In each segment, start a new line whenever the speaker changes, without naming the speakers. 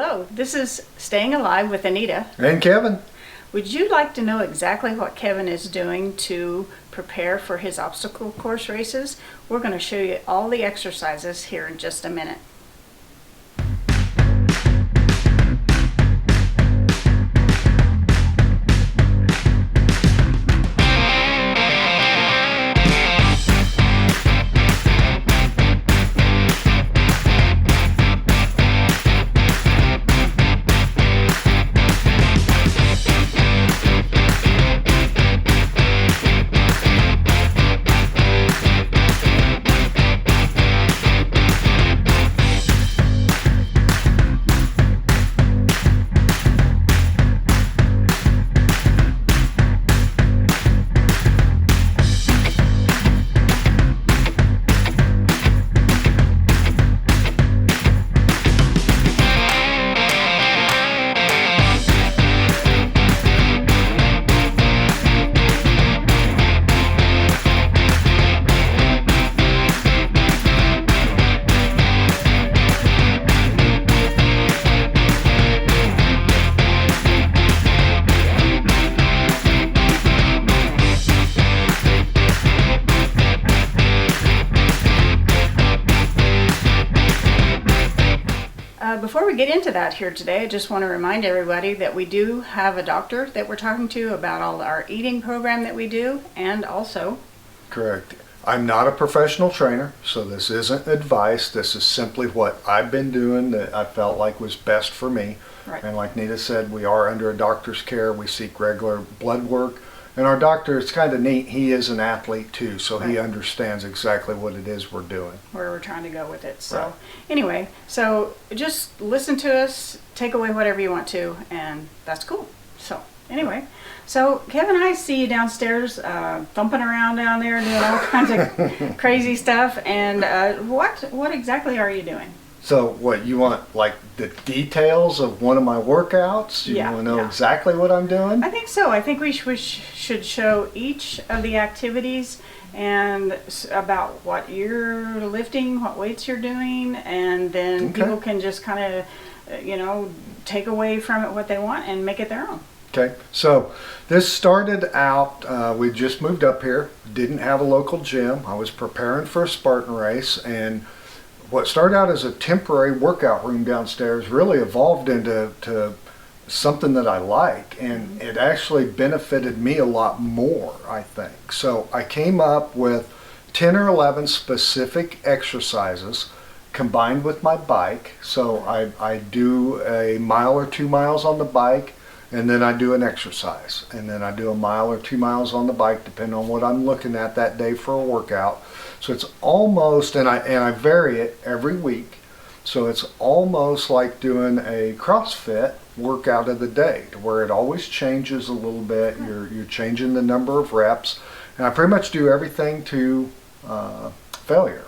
Hello, this is Staying Alive with Anita.
And Kevin.
Would you like to know exactly what Kevin is doing to prepare for his obstacle course races? We're going to show you all the exercises here in just a minute. Before we get into that here today, I just want to remind everybody that we do have a doctor that we're talking to about all our eating program that we do, and also...
Correct. I'm not a professional trainer, so this isn't advice. This is simply what I've been doing that I felt like was best for me.
Right.
And like Nita said, we are under a doctor's care. We seek regular blood work. And our doctor, it's kind of neat, he is an athlete too, so
Right.
He understands exactly what it is we're doing.
where we're trying to go with it. So
Right.
anyway, so just listen to us, take away whatever you want to, and that's cool. So anyway, so Kevin, I see you downstairs thumping around down there doing all kinds of crazy stuff. And what exactly are you doing?
So what, you want like the details of one of my workouts? You
Yeah,
want to know
yeah.
exactly what I'm doing?
I think so. I think we should show each of the activities and about what you're lifting, what weights you're doing, and then
Okay.
people can just kind of, take away from it what they want and make it their own.
Okay, so this started out, we just moved up here, didn't have a local gym. I was preparing for a Spartan race, and what started out as a temporary workout room downstairs really evolved into something that I like, and it actually benefited me a lot more, I think. So I came up with 10 or 11 specific exercises combined with my bike. So I do a mile or 2 miles on the bike, and then I do an exercise, and then I do a mile or 2 miles on the bike depending on what I'm looking at that day for a workout. So it's almost, and I vary it every week, so it's almost like doing a CrossFit workout of the day, to where it always changes a little bit. You're changing the number of reps, and I pretty much do everything to failure.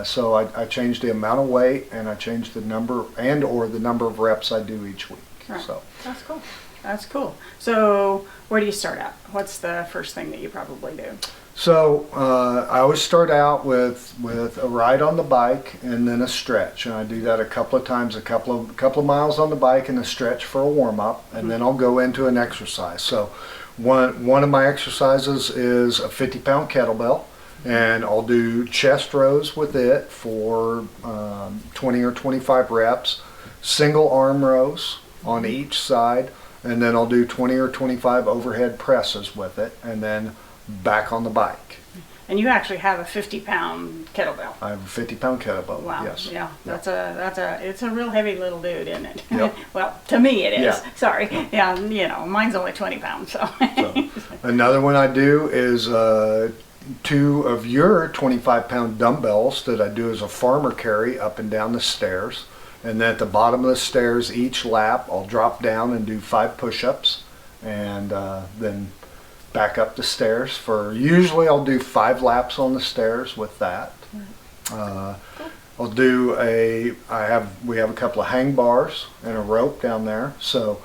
So I change the amount of weight, and I change the number or the number of reps I do each week.
Right.
So
That's cool. That's cool. So where do you start out? What's the first thing that you probably do?
So I always start out with a ride on the bike and then a stretch, and I do that a couple of times, a couple of miles on the bike and a stretch for a warm up, and then I'll go into an exercise. So one of my exercises is a 50-pound kettlebell, and I'll do chest rows with it for 20 or 25 reps, single arm rows on each side, and then I'll do 20 or 25 overhead presses with it, and then back on the bike.
And you actually have a 50-pound kettlebell.
I have a 50-pound kettlebell.
Wow.
Yes.
Yeah. It's a real heavy little dude, isn't it?
Yep.
Well, to me it is.
Yeah.
Sorry. Yeah. Mine's only 20 pounds. So.
So, another one I do is 2 of your 25-pound dumbbells that I do as a farmer carry up and down the stairs. And then at the bottom of the stairs, each lap, I'll drop down and do 5 push-ups, and then back up the stairs usually I'll do 5 laps on the stairs with that. I'll do we have a couple of hang bars and a rope down there. So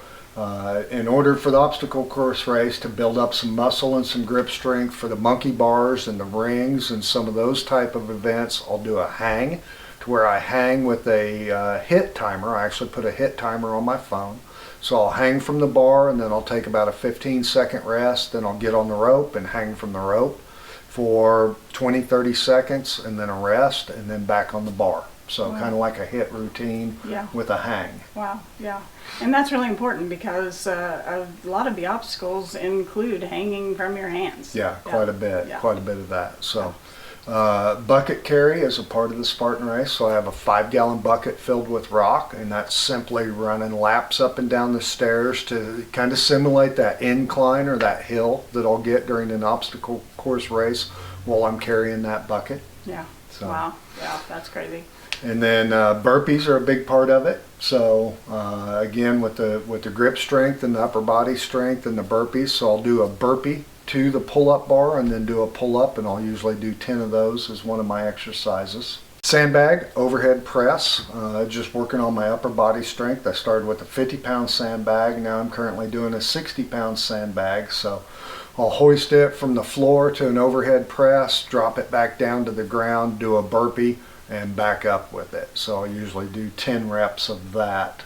in order for the obstacle course race to build up some muscle and some grip strength for the monkey bars and the rings and some of those type of events, I'll do a hang to where I hang with a hit timer. I actually put a hit timer on my phone. So I'll hang from the bar, and then I'll take about a 15-second rest. Then I'll get on the rope and hang from the rope for 20-30 seconds, and then a rest, and then back on the bar. So
Wow.
kind of like a hit routine
Yeah.
with a hang.
Wow, yeah. And that's really important because a lot of the obstacles include hanging from your hands.
Yeah, quite a bit,
Yeah.
quite a bit of that. So, bucket carry is a part of the Spartan race. So I have a 5-gallon bucket filled with rock, and that's simply running laps up and down the stairs to kind of simulate that incline or that hill that I'll get during an obstacle course race while I'm carrying that bucket.
Yeah.
So.
Wow. Yeah, that's crazy.
And then burpees are a big part of it. So again, with the grip strength and the upper body strength and the burpees, so I'll do a burpee to the pull-up bar and then do a pull-up, and I'll usually do 10 of those as one of my exercises. Sandbag, overhead press, just working on my upper body strength. I started with a 50-pound sandbag. Now I'm currently doing a 60-pound sandbag. So I'll hoist it from the floor to an overhead press, drop it back down to the ground, do a burpee, and back up with it. So I usually do 10 reps of that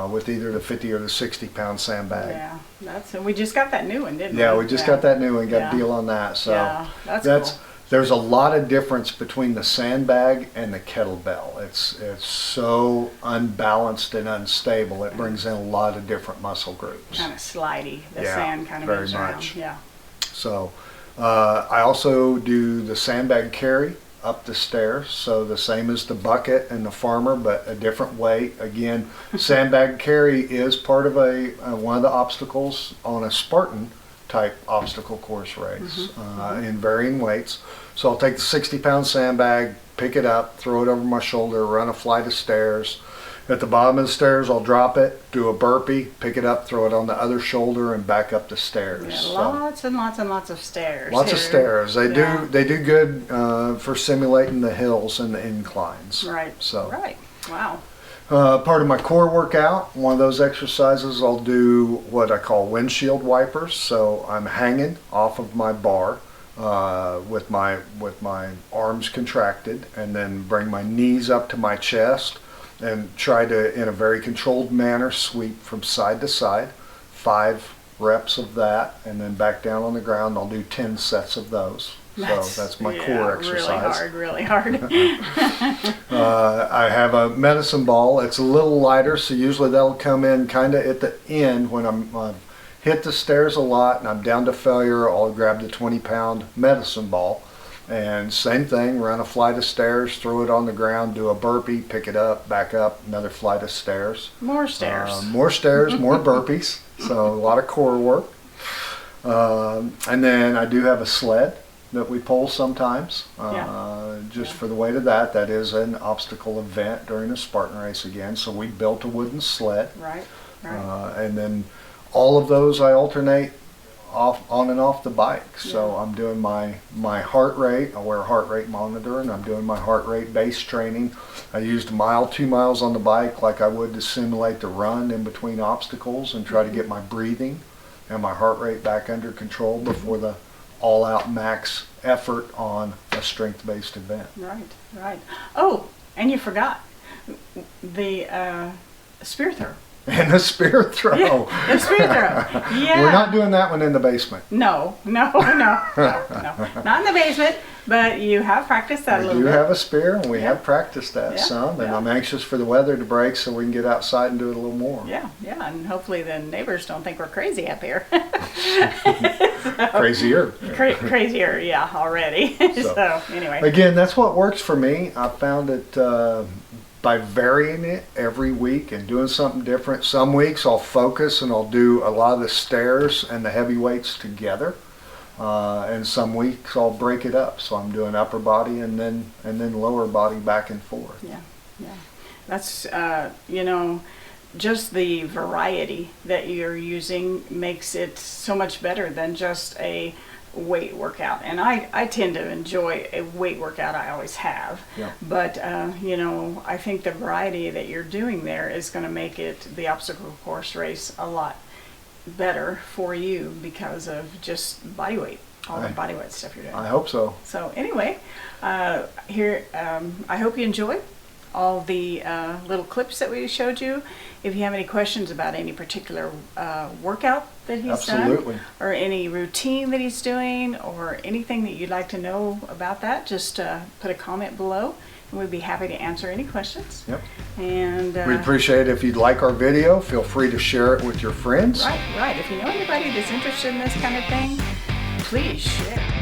with either the 50 or the 60-pound sandbag.
Yeah, we just got that new one, didn't we?
Yeah, we just got that new one, got
Yeah.
a deal on that. So
Yeah, that's cool.
there's a lot of difference between the sandbag and the kettlebell. It's so unbalanced and unstable. It brings in a lot of different muscle groups.
Kind of slidey. The
Yeah,
sand kind of
very
moves around.
much.
Yeah.
So I also do the sandbag carry up the stairs. So the same as the bucket and the farmer, but a different weight. Again, sandbag carry is part of one of the obstacles on a Spartan type obstacle course race in varying weights. So I'll take the 60-pound sandbag, pick it up, throw it over my shoulder, run a flight of stairs. At the bottom of the stairs, I'll drop it, do a burpee, pick it up, throw it on the other shoulder, and back up the stairs.
Yeah,
So,
lots and lots and lots of stairs.
lots of
here.
stairs. They
Yeah.
do good for simulating the hills and the inclines.
Right.
So
Right. Wow.
part of my core workout, one of those exercises, I'll do what I call windshield wipers. So I'm hanging off of my bar with my arms contracted, and then bring my knees up to my chest and try to, in a very controlled manner, sweep from side to side. 5 reps of that, and then back down on the ground. I'll do 10 sets of those. So that's my core exercise.
Really hard.
I have a medicine ball. It's a little lighter, so usually that'll come in kind of at the end when I've hit the stairs a lot and I'm down to failure. I'll grab the 20-pound medicine ball, and same thing, run a flight of stairs, throw it on the ground, do a burpee, pick it up, back up, another flight of stairs.
More stairs.
More stairs, more burpees. So a lot of core work. And then I do have a sled that we pull sometimes, just for the weight of that. That is an obstacle event during a Spartan race again. So we built a wooden sled.
Right.
And then all of those I alternate on and off the bike. So I'm doing my heart rate. I wear a heart rate monitor, and I'm doing my heart rate base training. I used 1 mile, 2 miles on the bike like I would to simulate the run in between obstacles and try to get my breathing and my heart rate back under control before the all-out max effort on a strength-based event.
Right. Oh, and you forgot the spear throw.
And the spear throw.
Yeah, the spear throw. Yeah.
We're not doing that one in the basement.
No. Not in the basement, but you have practiced that a
We
little
do
bit.
have a spear, and we
Yeah.
have practiced that
Yeah,
some, and
yeah.
I'm anxious for the weather to break so we can get outside and do it a little more.
Yeah, and hopefully the neighbors don't think we're crazy up here.
Crazier.
Crazier, yeah, already. So anyway.
Again, that's what works for me. I found it by varying it every week and doing something different. Some weeks I'll focus and I'll do a lot of the stairs and the heavy weights together. And some weeks I'll break it up. So I'm doing upper body and then lower body back and forth.
Yeah. That's, just the variety that you're using makes it so much better than just a weight workout. And I tend to enjoy a weight workout. I always have.
Yeah.
But, I think the variety that you're doing there is going to make it, the obstacle course race, a lot better for you because of just body weight, all the body weight stuff you're doing.
I hope so.
So anyway, I hope you enjoy all the little clips that we showed you. If you have any questions about any particular workout that he's
Absolutely.
done, or any routine that he's doing, or anything that you'd like to know about that, just put a comment below, and we'd be happy to answer any questions.
Yep.
And
We appreciate it. If you'd like our video, feel free to share it with your friends.
right. If you know anybody that's interested in this kind of thing, please share.